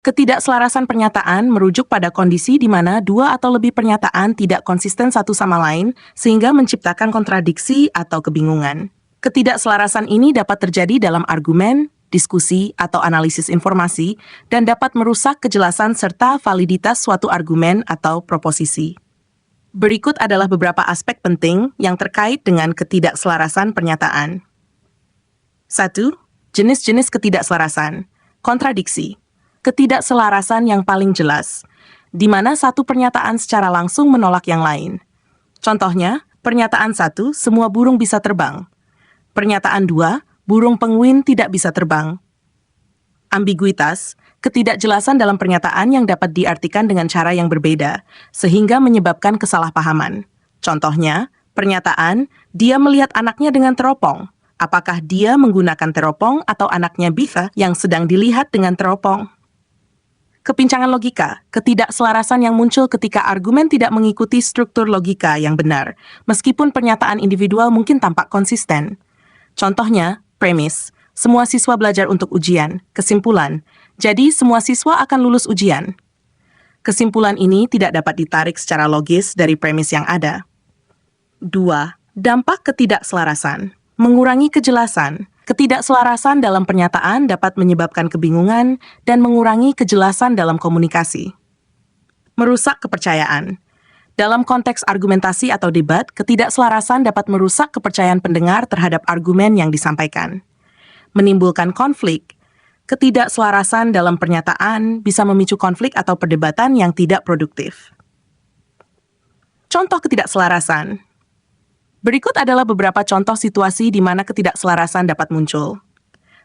Ketidakselarasan pernyataan merujuk pada kondisi di mana dua atau lebih pernyataan tidak konsisten satu sama lain, sehingga menciptakan kontradiksi atau kebingungan. Ketidakselarasan ini dapat terjadi dalam argumen, diskusi, atau analisis informasi, dan dapat merusak kejelasan serta validitas suatu argumen atau proposisi. Berikut adalah beberapa aspek penting yang terkait dengan ketidakselarasan pernyataan. 1. Jenis-jenis ketidakselarasan. Kontradiksi. Ketidakselarasan yang paling jelas, di mana satu pernyataan secara langsung menolak yang lain. Contohnya, pernyataan 1, semua burung bisa terbang. Pernyataan 2, burung penguin tidak bisa terbang. Ambiguitas, ketidakjelasan dalam pernyataan yang dapat diartikan dengan cara yang berbeda, sehingga menyebabkan kesalahpahaman. Contohnya, pernyataan, dia melihat anaknya dengan teropong. Apakah dia menggunakan teropong atau anaknya bisa yang sedang dilihat dengan teropong? Kepincangan logika, ketidakselarasan yang muncul ketika argumen tidak mengikuti struktur logika yang benar, meskipun pernyataan individual mungkin tampak konsisten. Contohnya, premis, semua siswa belajar untuk ujian, kesimpulan, jadi semua siswa akan lulus ujian. Kesimpulan ini tidak dapat ditarik secara logis dari premis yang ada. 2. Dampak ketidakselarasan, mengurangi kejelasan. Ketidakselarasan dalam pernyataan dapat menyebabkan kebingungan dan mengurangi kejelasan dalam komunikasi. Merusak kepercayaan. Dalam konteks argumentasi atau debat, ketidakselarasan dapat merusak kepercayaan pendengar terhadap argumen yang disampaikan. Menimbulkan konflik. Ketidakselarasan dalam pernyataan bisa memicu konflik atau perdebatan yang tidak produktif. Contoh ketidakselarasan. Berikut adalah beberapa contoh situasi di mana ketidakselarasan dapat muncul.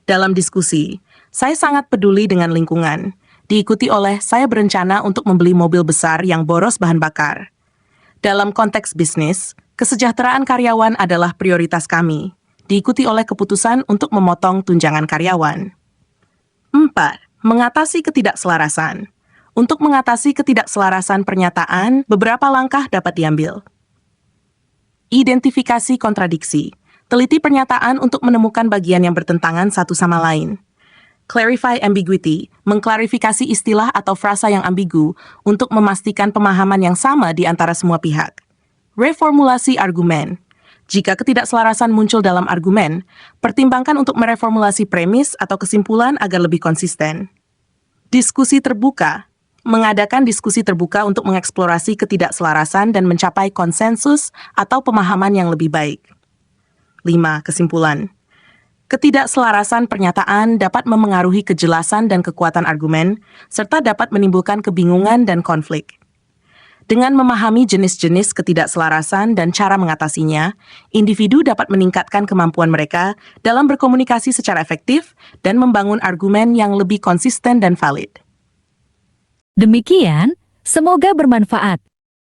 Dalam diskusi, saya sangat peduli dengan lingkungan, diikuti oleh saya berencana untuk membeli mobil besar yang boros bahan bakar. Dalam konteks bisnis, kesejahteraan karyawan adalah prioritas kami, diikuti oleh keputusan untuk memotong tunjangan karyawan. 4. Mengatasi ketidakselarasan. Untuk mengatasi ketidakselarasan pernyataan, beberapa langkah dapat diambil. Identifikasi kontradiksi. Teliti pernyataan untuk menemukan bagian yang bertentangan satu sama lain. Clarify ambiguity, mengklarifikasi istilah atau frasa yang ambigu untuk memastikan pemahaman yang sama di antara semua pihak. Reformulasi argumen. Jika ketidakselarasan muncul dalam argumen, pertimbangkan untuk mereformulasi premis atau kesimpulan agar lebih konsisten. Diskusi terbuka. Mengadakan diskusi terbuka untuk mengeksplorasi ketidakselarasan dan mencapai konsensus atau pemahaman yang lebih baik. 5. Kesimpulan. Ketidakselarasan pernyataan dapat memengaruhi kejelasan dan kekuatan argumen, serta dapat menimbulkan kebingungan dan konflik. Dengan memahami jenis-jenis ketidakselarasan dan cara mengatasinya, individu dapat meningkatkan kemampuan mereka dalam berkomunikasi secara efektif dan membangun argumen yang lebih konsisten dan valid. Demikian, semoga bermanfaat.